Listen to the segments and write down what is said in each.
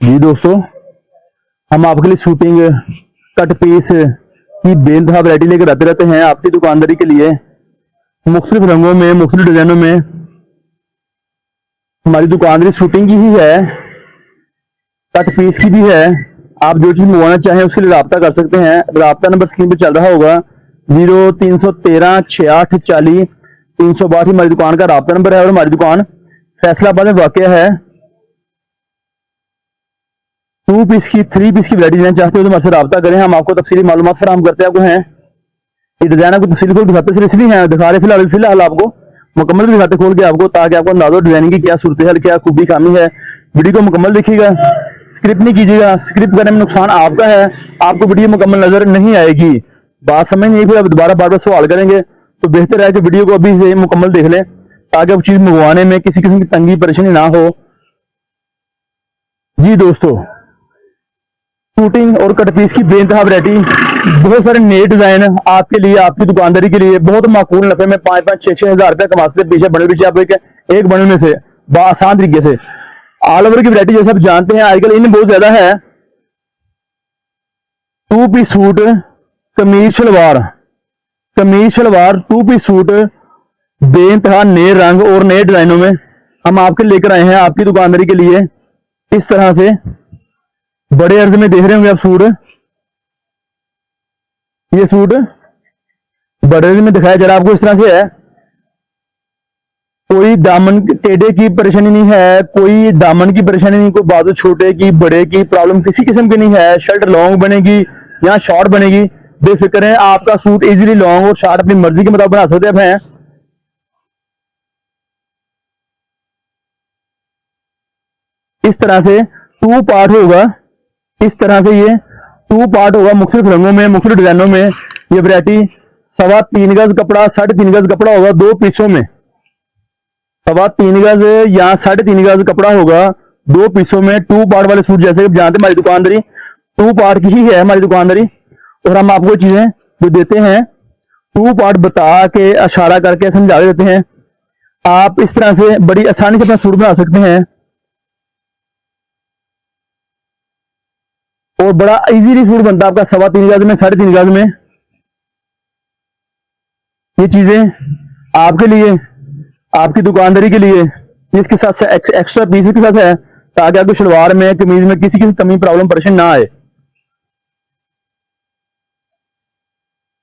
जी दोस्तों, हम आपके लिए शूटिंग कट पीस की बेनतहा वैरायटी लेकर आते रहते हैं आपकी दुकानदारी के लिए। मुख्तलिफ रंगों में, मुख्तलिफ डिजाइनों में हमारी दुकानदारी शूटिंग की ही है, कट पीस की भी है। आप जो चीज मंगवाना चाहें उसके लिए रब्ता कर सकते हैं। रब्ता नंबर स्क्रीन पर चल रहा होगा 0313 6840 362 हमारी दुकान का रब्ता नंबर है और हमारी दुकान फैसलाबाद में वाक़या है। 2 पीस की 3 पीस की वैरायटी लेना चाहते हो तो हमारे से रब्ता करें, हम आपको तफसीली मालूमात फराहम करते हैं। आपको हैं ये डिजाइन आपको तफसील को दिखाते सिर्फ इसलिए हैं, दिखा रहे फिलहाल आपको मुकम्मल भी दिखाते खोल के आपको, ताकि आपको अंदाजा डिजाइनिंग की क्या सूरत हाल, क्या खूबी खामी है। वीडियो को मुकम्मल देखिएगा, स्क्रिप्ट नहीं कीजिएगा। स्क्रिप्ट करने में नुकसान आपका है, आपको वीडियो मुकम्मल नजर नहीं आएगी। बात समझ नहीं, फिर आप दोबारा बार बार सवाल करेंगे तो बेहतर है कि वीडियो को अभी से मुकम्मल देख लें, ताकि आप चीज मंगवाने में किसी किस्म की तंगी परेशानी ना हो। जी दोस्तों, शूटिंग और कट पीस की बेनतहा वैरायटी, बहुत सारे नए डिजाइन आपके लिए, आपकी दुकानदारी के लिए बहुत माकूल नफे में 5-5, 6-6 हजार रुपया कमा सकते। पीछे बंडल पीछे आप एक बंडल में से आसान तरीके से ऑल ओवर की वैरायटी जैसे आप जानते हैं आजकल इन बहुत ज्यादा है। 2 पीस सूट, कमीज शलवार 2 पीस सूट बेनतहा नए रंग और नए डिजाइनों में हम आपके लेकर आए हैं आपकी दुकानदारी के लिए। इस तरह से बड़े अर्ज में देख रहे होंगे आप सूट, ये सूट बड़े अर्ज में दिखाया जा रहा है आपको। इस तरह से है, कोई दामन टेढ़े की परेशानी नहीं है, कोई दामन की परेशानी नहीं, कोई बाजू छोटे की बड़े की प्रॉब्लम किसी किस्म की नहीं है। शर्ट लॉन्ग बनेगी या शॉर्ट बनेगी, बेफिक्र है। आपका सूट इजीली लॉन्ग और शॉर्ट अपनी मर्जी के मुताबिक बना सकते हैं। इस तरह से 2 पार्ट होगा, इस तरह से ये 2 पार्ट होगा, मुख्तलिफ रंगों में, मुख्तलिफ डिजाइनों में। ये वैरायटी 3.25 गज कपड़ा, 3.5 गज कपड़ा होगा 2 पीसों में। 3.25 गज या 3.5 गज कपड़ा होगा 2 पीसों में। 2 पार्ट वाले सूट जैसे जानते हैं हमारी दुकानदारी 2 पार्ट की ही है हमारी दुकानदारी, और हम आपको चीजें जो देते हैं 2 पार्ट बता के, इशारा करके समझा देते हैं। आप इस तरह से बड़ी आसानी से अपना सूट बना सकते हैं और बड़ा इजीली सूट बनता है आपका 3.25 गज में, 3.5 गज में। ये चीजें आपके लिए, आपकी दुकानदारी के लिए, इसके साथ एक्स्ट्रा पीस के साथ है, ताकि आपको शलवार में, कमीज में किसी की कमी प्रॉब्लम परेशानी ना आए।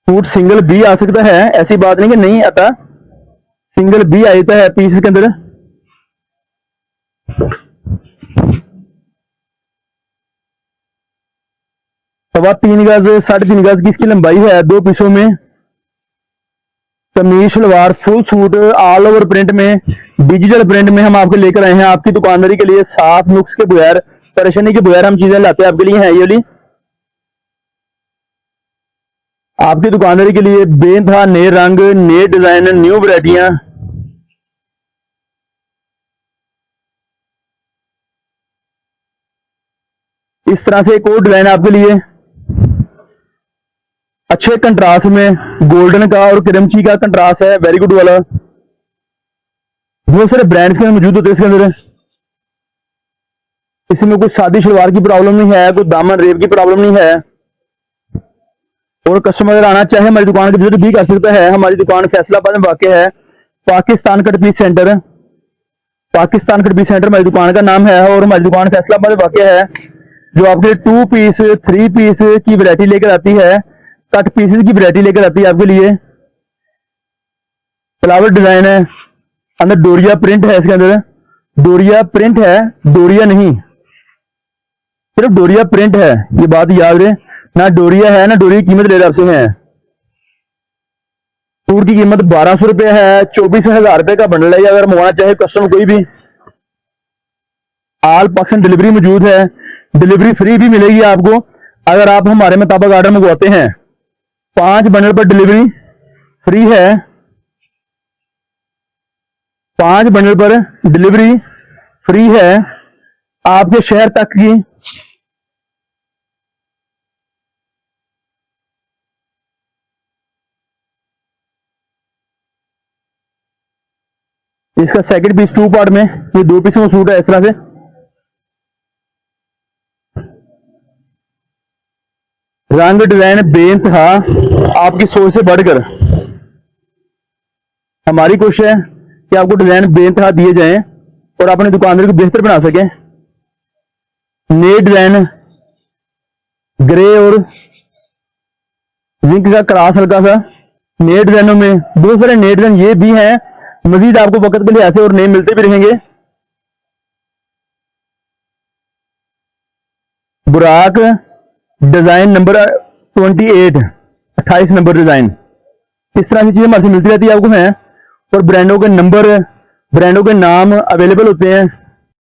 सूट सिंगल भी आ सकता है, ऐसी बात नहीं कि नहीं आता, सिंगल भी आता है पीस के अंदर। सवा 3 गज, 3.5 गज की इसकी लंबाई है 2 पीसों में। कमीज शलवार full suit all over print में, डिजिटल प्रिंट में हम आपके लेकर आए हैं आपकी दुकानदारी के लिए। साफ नुक्स के बगैर, परेशानी के बगैर हम चीजें लाते हैं आपके लिए। हैं ये वाली आपकी दुकानदारी के लिए बेनतहा नए रंग, नए डिजाइन, न्यू वैरायटियां। इस तरह से एक और डिजाइन आपके लिए अच्छे कंट्रास्ट में, गोल्डन का और करमची का कंट्रास्ट है, वेरी गुड वाला। बहुत सारे ब्रांड्स के मौजूद होते हैं इसके अंदर। इसमें कुछ शादी शलवार की प्रॉब्लम नहीं है, कोई दामन रेब की प्रॉब्लम नहीं है, और कस्टमर अगर आना चाहे हमारी दुकान की विजिट भी कर सकता है। हमारी दुकान फैसलाबाद में वाक़या है, Pakistan cut piece center, Pakistan cut piece center हमारी दुकान का नाम है, और हमारी दुकान फैसलाबाद में वाक़या है, जो आपके 2 पीस 3 पीस की वैरायटी लेकर आती है, कट पीसेस की वैरायटी लेकर आती है आपके लिए। फ्लावर डिजाइन है, अंदर डोरिया प्रिंट है, इसके अंदर डोरिया प्रिंट है, डोरिया नहीं, सिर्फ डोरिया प्रिंट है, ये बात याद रहे। ना डोरिया है ना डोरिया की कीमत ले रहे आपसे हैं। सूट की कीमत 1200 रुपये है, 24,000 रुपये का बंडल है। अगर मंगवाना चाहे कस्टमर कोई भी, ऑल पाकिस्तान डिलीवरी मौजूद है, डिलीवरी फ्री भी मिलेगी आपको अगर आप हमारे मुताबिक ऑर्डर मंगवाते हैं। 5 बंडल पर डिलीवरी फ्री है, 5 बंडल पर डिलीवरी फ्री है आपके शहर तक की। इसका सेकंड पीस 2 पार्ट में, ये 2 पीसों का सूट है इस तरह से। रंग डिजाइन बेइंतहा आपकी सोच से बढ़कर। हमारी कोशिश है कि आपको डिजाइन बेइंतहा दिए जाएं और अपने दुकानदारी को बेहतर बना सकें। नए डिजाइन ग्रे और जिंक का क्रॉस हल्का सा। नए डिजाइनों में बहुत सारे नए डिजाइन ये भी हैं, मजीद आपको वक्त के लिए ऐसे और नए मिलते भी रहेंगे। बुराक डिजाइन नंबर 28, 28 नंबर डिजाइन। इस तरह की चीजें हमारे से मिलती रहती है आपको हैं, और ब्रांडों के नंबर, ब्रांडों के नाम अवेलेबल होते हैं।